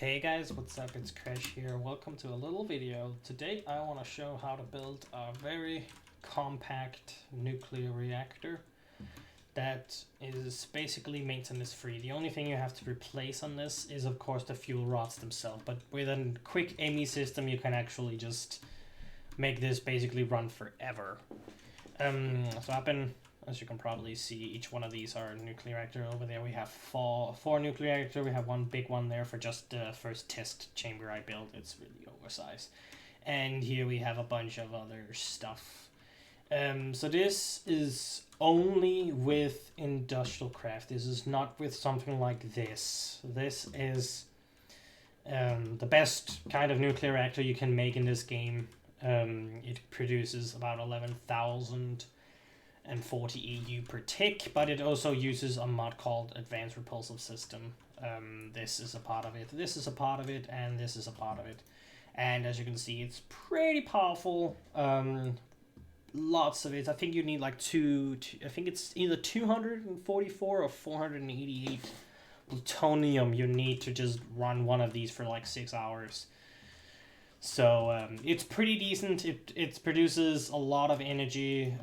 Hey guys, what's up? It's Crash here. Welcome to a little video. Today I want to show how to build a very compact nuclear reactor that is basically maintenance free. The only thing you have to replace on this is of course the fuel rods themselves, but with a quick AMI system you can actually just make this basically run forever. So I've been, as you can probably see, each one of these are a nuclear reactor. Over there we have four nuclear reactors. We have one big one there for just the first test chamber I built. It's really oversized. And here we have a bunch of other stuff. So this is only with industrial craft. This is not with something like this. This is the best kind of nuclear reactor you can make in this game. It produces about 11,040 EU per tick, but it also uses a mod called Advanced Repulsive System. This is a part of it, this is a part of it, and this is a part of it. And as you can see, it's pretty powerful. Lots of it. I think you need like I think it's either 244 or 488 plutonium you need to just run one of these for like 6 hours. So it's pretty decent. It produces a lot of energy.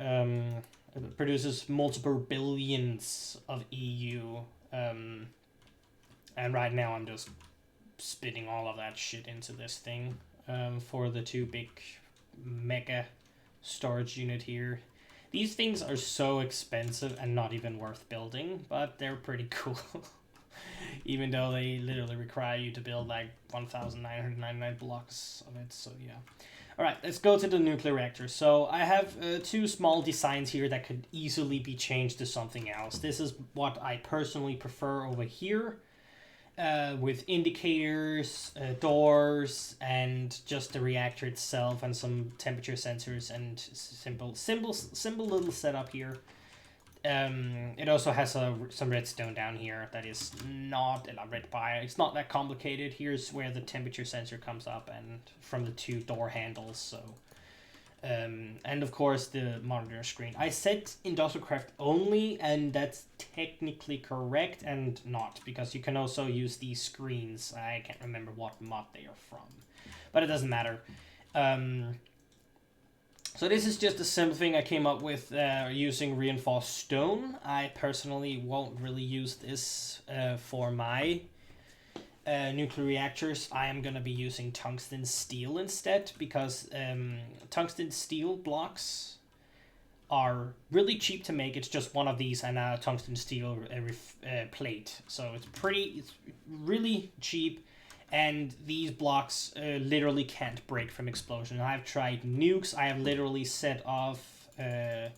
It produces multiple billions of EU. And right now I'm just spitting all of that shit into this thing for the two big mega storage unit here. These things are so expensive and not even worth building, but they're pretty cool. Even though they literally require you to build like 1,999 blocks of it, so yeah. Alright, let's go to the nuclear reactor. So I have two small designs here that could easily be changed to something else. This is what I personally prefer over here, with indicators, doors, and just the reactor itself and some temperature sensors and simple little setup here. It also has some redstone down here that is not elaborate by. It's not that complicated. Here's where the temperature sensor comes up and from the two door handles. So, and of course the monitor screen. I set industrial craft only, and that's technically correct and not, because you can also use these screens. I can't remember what mod they are from, but it doesn't matter. So this is just a simple thing I came up with using reinforced stone. I personally won't really use this for my nuclear reactors. I am going to be using tungsten steel instead, because tungsten steel blocks are really cheap to make. It's just one of these and a tungsten steel plate. So it's really cheap. And these blocks literally can't break from explosion. I've tried nukes. I have literally set off, 20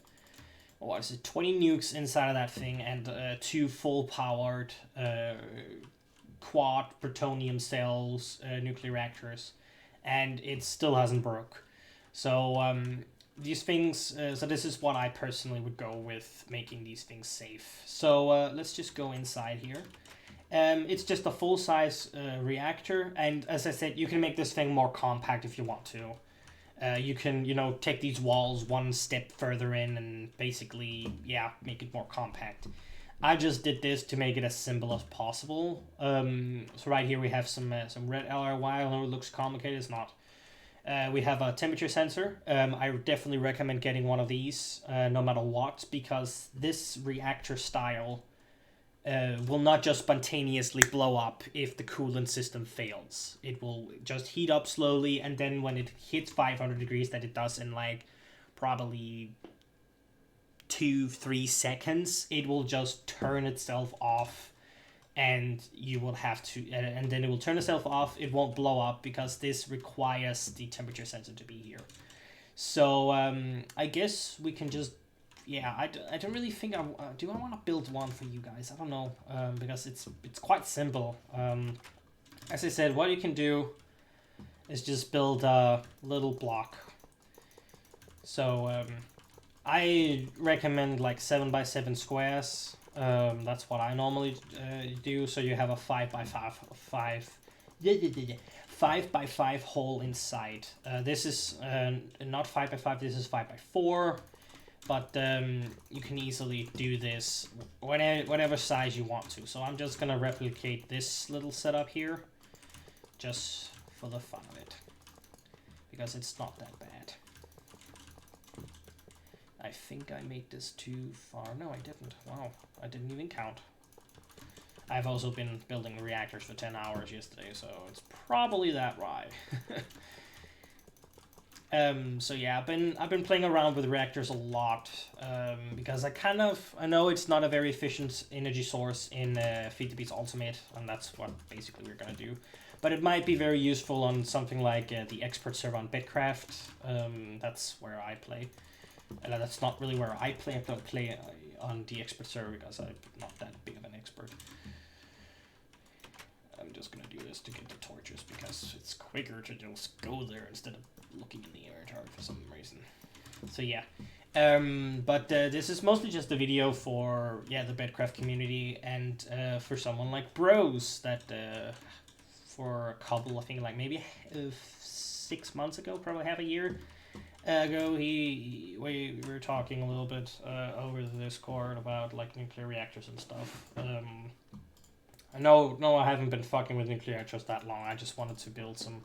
nukes inside of that thing, and 2 full-powered quad plutonium cells nuclear reactors, and it still hasn't broke. So these things. So this is what I personally would go with, making these things safe. So let's just go inside here. It's just a full-size reactor, and as I said, you can make this thing more compact if you want to. You can, take these walls one step further in and basically, make it more compact. I just did this to make it as simple as possible. So right here we have some red LRY. I know it looks complicated, it's not. We have a temperature sensor. I definitely recommend getting one of these, no matter what, because this reactor style will not just spontaneously blow up if the coolant system fails. It will just heat up slowly, and then when it hits 500 degrees, that it does in like probably 2-3 seconds, it will just turn itself off, and you will have to, and then it will turn itself off. It won't blow up because this requires the temperature sensor to be here. So I guess we can just, I don't really think do I want to build one for you guys? I don't know, because it's quite simple. As I said, what you can do is just build a little block. So I recommend like 7x7 squares. That's what I normally do. So you have a 5x5 hole inside. This is not 5x5. This is 5x4. But you can easily do this whatever size you want to. So I'm just gonna replicate this little setup here. just for the fun of it. Because it's not that bad. I think I made this too far. No, I didn't. Wow, I didn't even count. I've also been building reactors for 10 hours yesterday, so it's probably that right. So yeah, I've been playing around with reactors a lot, because I know it's not a very efficient energy source in Feed the Beast Ultimate, and that's what basically we're gonna do. But it might be very useful on something like the expert server on Bedcraft. That's where I play. That's not really where I play. I don't play on the expert server because I'm not that big of an expert. I'm just gonna do this to get the torches because it's quicker to just go there instead of looking in the inventory for some reason. So yeah, but this is mostly just a video for the Bedcraft community and for someone like Bros that for a couple, I think like maybe 6 months ago, probably half a year ago, we were talking a little bit over the Discord about like nuclear reactors and stuff. No, I haven't been fucking with nuclear reactors that long. I just wanted to build some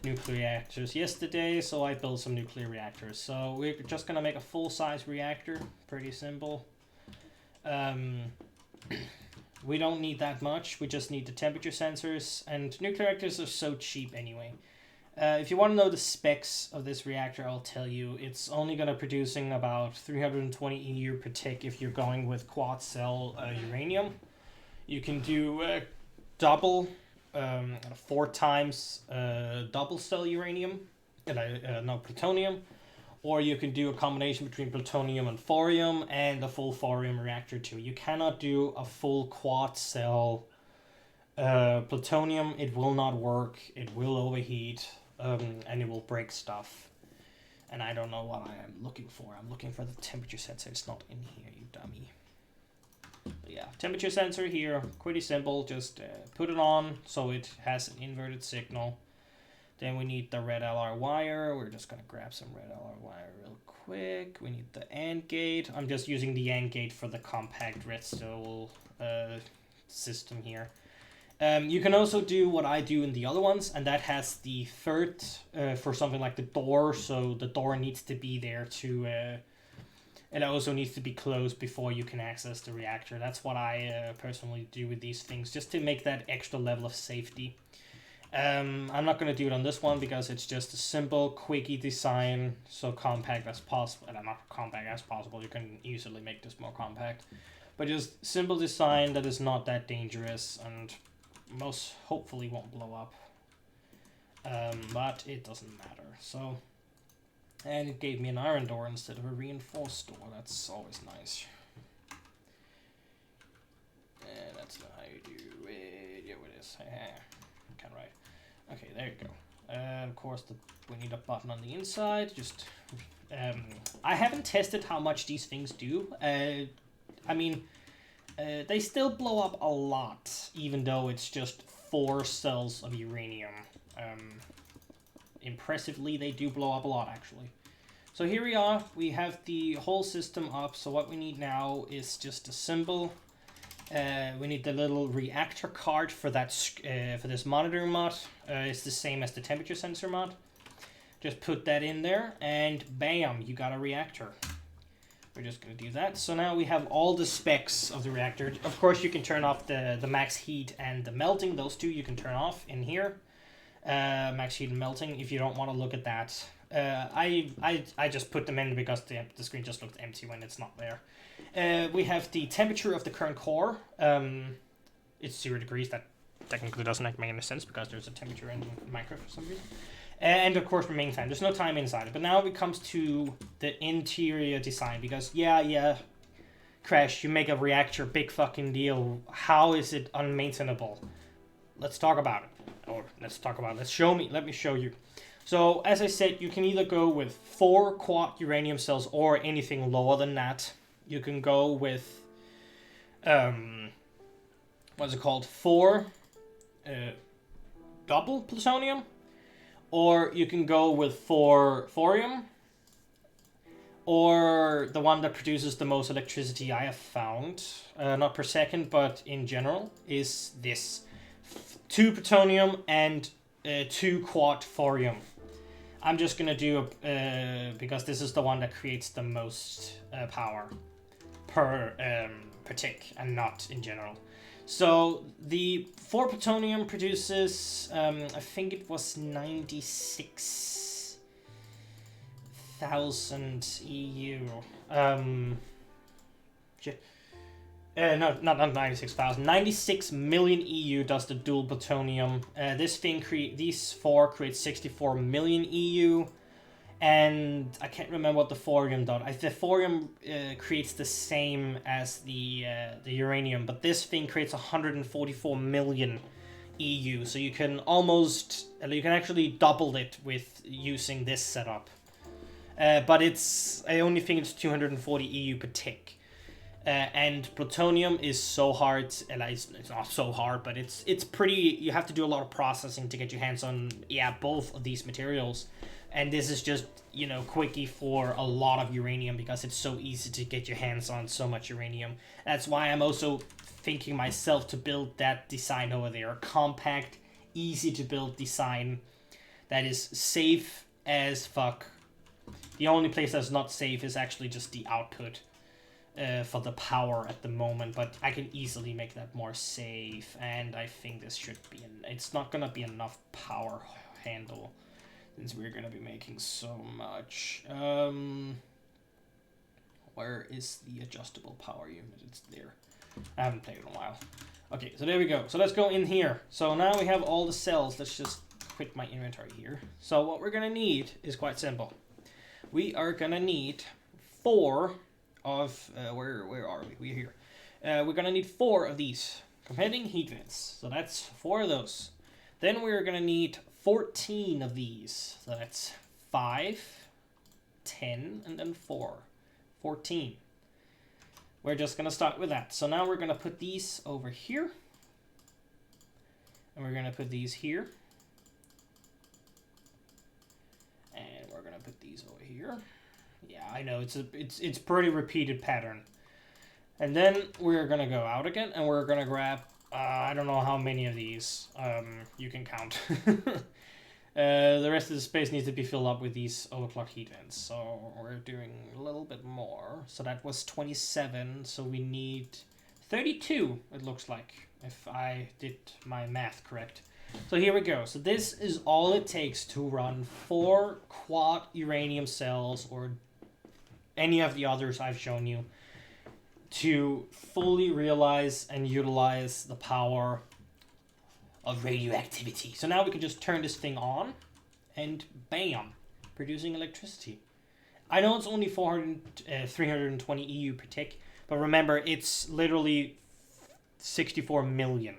nuclear reactors yesterday, so I built some nuclear reactors. So we're just gonna make a full-size reactor, pretty simple. We don't need that much, we just need the temperature sensors, and nuclear reactors are so cheap anyway. If you want to know the specs of this reactor, I'll tell you. It's only gonna producing about 320 EU per tick if you're going with quad cell uranium. You can do double, 4 times double cell uranium, plutonium, or you can do a combination between plutonium and thorium and a full thorium reactor too. You cannot do a full quad cell plutonium. It will not work. It will overheat, and it will break stuff. And I don't know what I am looking for. I'm looking for the temperature sensor. It's not in here, you dummy. But yeah, temperature sensor here, pretty simple. Just put it on so it has an inverted signal. Then we need the red LR wire. We're just gonna grab some red LR wire real quick. We need the AND gate. I'm just using the AND gate for the compact redstone system here. You can also do what I do in the other ones, and that has the third for something like the door. So the door needs to be there to... it also needs to be closed before you can access the reactor. That's what I personally do with these things, just to make that extra level of safety. I'm not going to do it on this one because it's just a simple, quickie design, so compact as possible. Not compact as possible, you can easily make this more compact. But just simple design that is not that dangerous and most hopefully won't blow up. But it doesn't matter, so... And it gave me an iron door instead of a reinforced door. That's always nice. And that's not how you do it. Yeah, it is. Kind of right. Okay, there you go. Of course, we need a button on the inside. Just, I haven't tested how much these things do. I mean, they still blow up a lot, even though it's just 4 cells of uranium. Impressively, they do blow up a lot, actually. So here we are. We have the whole system up. So what we need now is just a symbol. We need the little reactor card for that for this monitoring mod. It's the same as the temperature sensor mod. Just put that in there, and bam, you got a reactor. We're just gonna do that. So now we have all the specs of the reactor. Of course, you can turn off the max heat and the melting. Those two you can turn off in here. Max heat and melting, if you don't want to look at that. I just put them in because the screen just looked empty when it's not there. We have the temperature of the current core. It's 0 degrees. That technically doesn't make any sense because there's a temperature in Minecraft for some reason. And of course, remaining time. There's no time inside it. But now it comes to the interior design because yeah, Crash, you make a reactor, big fucking deal. How is it unmaintainable? Let's talk about it. Let me show you. So, as I said, you can either go with 4 quad uranium cells or anything lower than that. You can go with, 4 double plutonium, or you can go with 4 thorium, or the one that produces the most electricity I have found, not per second, but in general, is this. 2 plutonium and 2 quad thorium. I'm just gonna do because this is the one that creates the most power per tick, and not in general. So the 4 plutonium produces, I think it was 96,000 EU. No, not 96,000. 96 million EU does the dual plutonium. These 4 create 64 million EU. And I can't remember what the thorium does. The thorium creates the same as the uranium, but this thing creates 144 million EU. So you can actually double it with using this setup. But I only think it's 240 EU per tick. And plutonium is so hard, it's not so hard, but it's pretty, you have to do a lot of processing to get your hands on, both of these materials. And this is just, quickie for a lot of uranium because it's so easy to get your hands on so much uranium. That's why I'm also thinking myself to build that design over there. A compact, easy to build design that is safe as fuck. The only place that's not safe is actually just the output. For the power at the moment, but I can easily make that more safe, and I think this should be it's not gonna be enough power handle since we're gonna be making so much. Where is the adjustable power unit? It's there. I haven't played in a while. Okay, so there we go. So let's go in here. So now we have all the cells. Let's just quit my inventory here. So what we're gonna need is quite simple. We are gonna need 4 of where are we? We're here. We're gonna need 4 of these competing heat vents. So that's 4 of those. Then we're gonna need 14 of these. So that's 5, 10, and then 4. 14. We're just gonna start with that. So now we're gonna put these over here. And we're gonna put these here. And we're gonna put these over here. Yeah, I know, it's pretty repeated pattern. And then we're gonna go out again, and we're gonna grab, I don't know how many of these, you can count. The rest of the space needs to be filled up with these overclock heat vents, so we're doing a little bit more. So that was 27, so we need 32, it looks like, if I did my math correct. So here we go. So this is all it takes to run 4 quad uranium cells, or any of the others I've shown you, to fully realize and utilize the power of radioactivity. So now we can just turn this thing on, and bam, producing electricity. I know it's only 320 EU per tick, but remember, it's literally 64 million.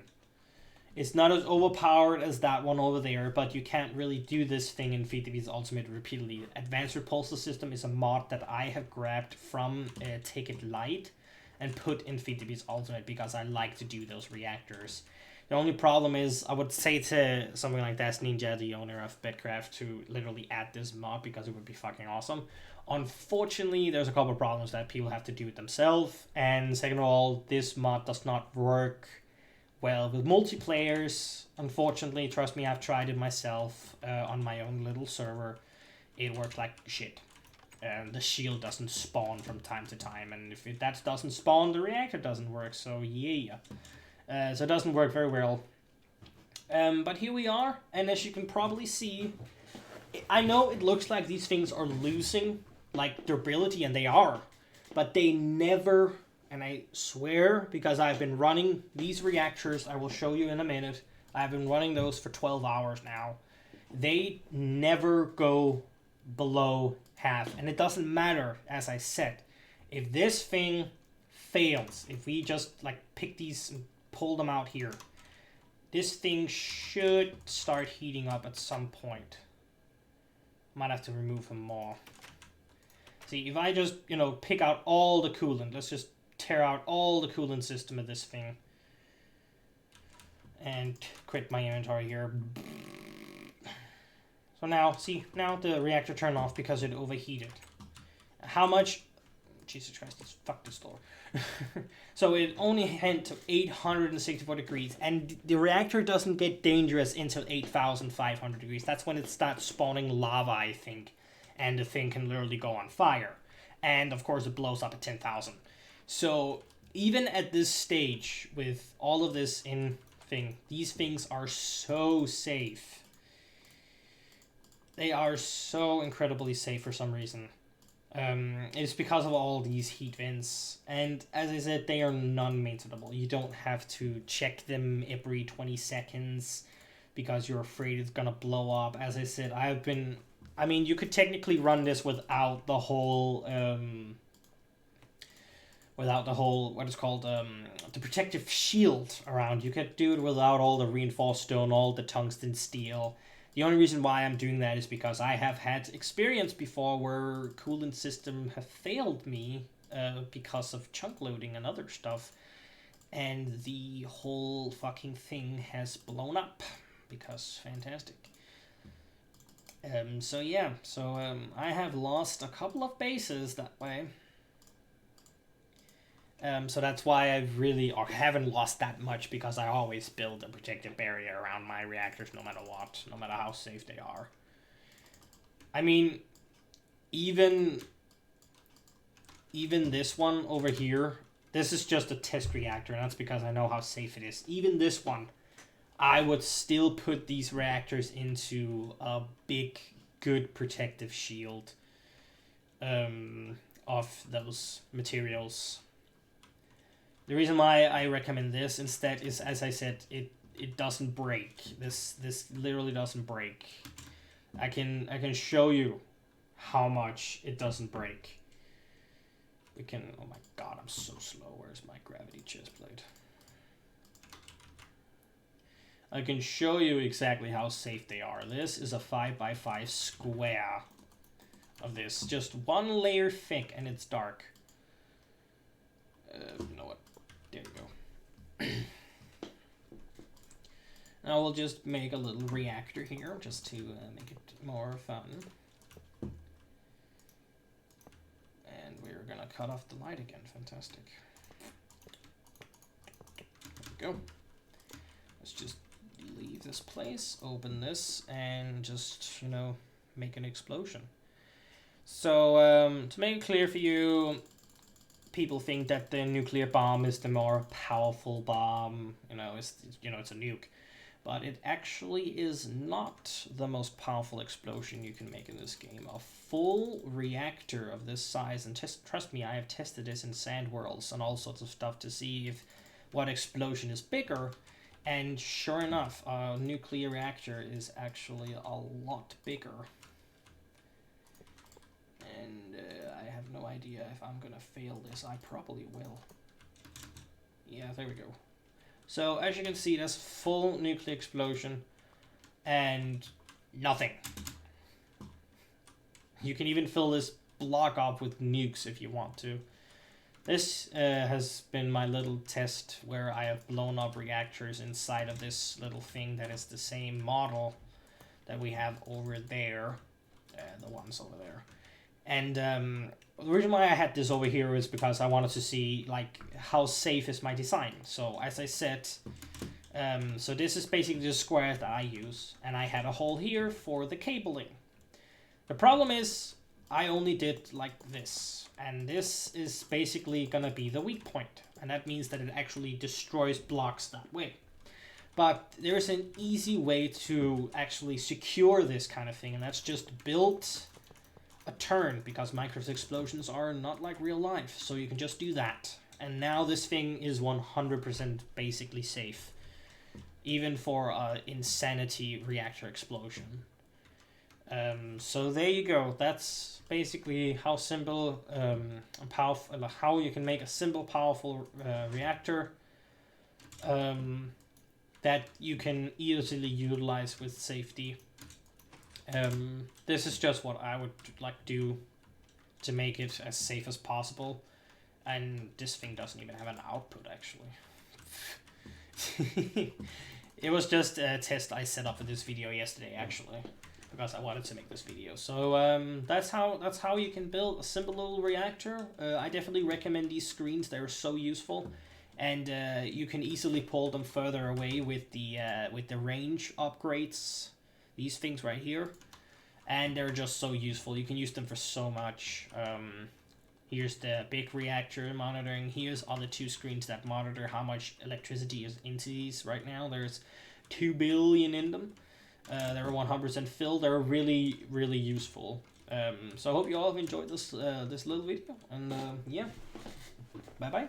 It's not as overpowered as that one over there, but you can't really do this thing in VTB's Ultimate repeatedly. Advanced Repulsor System is a mod that I have grabbed from Take It Light and put in VTB's Ultimate because I like to do those reactors. The only problem is, I would say to something like Das Ninja, the owner of Bedcraft, to literally add this mod because it would be fucking awesome. Unfortunately, there's a couple of problems that people have to do it themselves, and second of all, this mod does not work well with multiplayers. Unfortunately, trust me, I've tried it myself on my own little server. It works like shit. The shield doesn't spawn from time to time, and if that doesn't spawn, the reactor doesn't work, so yeah. So it doesn't work very well. But here we are, and as you can probably see, I know it looks like these things are losing like durability, and they are, but they never, and I swear, because I've been running these reactors, I will show you in a minute, I've been running those for 12 hours now. They never go below half, and it doesn't matter, as I said, if this thing fails, if we just like pick these and pull them out here, this thing should start heating up at some point. Might have to remove them more. See, if I just, pick out all the coolant, let's just tear out all the coolant system of this thing. And quit my inventory here. So now, see, now the reactor turned off because it overheated. How much Jesus Christ, fuck this door. So it only went to 864 degrees, and the reactor doesn't get dangerous until 8,500 degrees. That's when it starts spawning lava, I think, and the thing can literally go on fire. And of course it blows up at 10,000. So even at this stage, with all of this in thing, these things are so safe. They are so incredibly safe for some reason. It's because of all these heat vents, and as I said, they are non-maintainable. You don't have to check them every 20 seconds because you're afraid it's gonna blow up. As I said, I mean, you could technically run this without the whole, what is called, the protective shield around. You could do it without all the reinforced stone, all the tungsten steel. The only reason why I'm doing that is because I have had experience before where coolant system have failed me because of chunk loading and other stuff, and the whole fucking thing has blown up because fantastic. So yeah, I have lost a couple of bases that way. So that's why haven't lost that much, because I always build a protective barrier around my reactors no matter what, no matter how safe they are. I mean, even this one over here, this is just a test reactor, and that's because I know how safe it is. Even this one, I would still put these reactors into a big, good protective shield of those materials. The reason why I recommend this instead is, as I said, it doesn't break. This literally doesn't break. I can show you how much it doesn't break. We can, oh my god, I'm so slow. Where's my gravity chest plate? I can show you exactly how safe they are. This is a 5x5 square of this. Just one layer thick, and it's dark. You know what? There you go. Now we'll just make a little reactor here, just to make it more fun. And we're gonna cut off the light again. Fantastic. There we go. Let's just leave this place, open this, and just, you know, make an explosion. So, to make it clear for you, people think that the nuclear bomb is the more powerful bomb, it's a nuke, but it actually is not the most powerful explosion you can make in this game. A full reactor of this size, and trust me, I have tested this in sand worlds and all sorts of stuff to see what explosion is bigger, and sure enough, a nuclear reactor is actually a lot bigger. And I have no idea if I'm gonna fail this. I probably will. Yeah, there we go. So as you can see, that's full nuclear explosion and nothing. You can even fill this block up with nukes if you want to. This has been my little test where I have blown up reactors inside of this little thing that is the same model that we have over there. The ones over there. And the reason why I had this over here is because I wanted to see, like, how safe is my design. So as I said, so this is basically the square that I use, and I had a hole here for the cabling. The problem is I only did like this, and this is basically gonna be the weak point, and that means that it actually destroys blocks that way. But there's an easy way to actually secure this kind of thing, and that's just build a turn, because micro explosions are not like real life, so you can just do that. And now this thing is 100% basically safe, even for an insanity reactor explosion. So there you go. That's basically how simple how you can make a simple, powerful reactor that you can easily utilize with safety. This is just what I would like do to make it as safe as possible. And this thing doesn't even have an output, actually. It was just a test I set up for this video yesterday, actually. because I wanted to make this video. So that's how you can build a simple little reactor. I definitely recommend these screens. They're so useful, and you can easily pull them further away with the range upgrades. These things right here, and they're just so useful. You can use them for so much. Here's the big reactor monitoring. Here's other 2 screens that monitor how much electricity is into these right now. There's 2 billion in them. They're 100% filled. They're really, really useful. So I hope you all have enjoyed this this little video. And yeah, bye bye.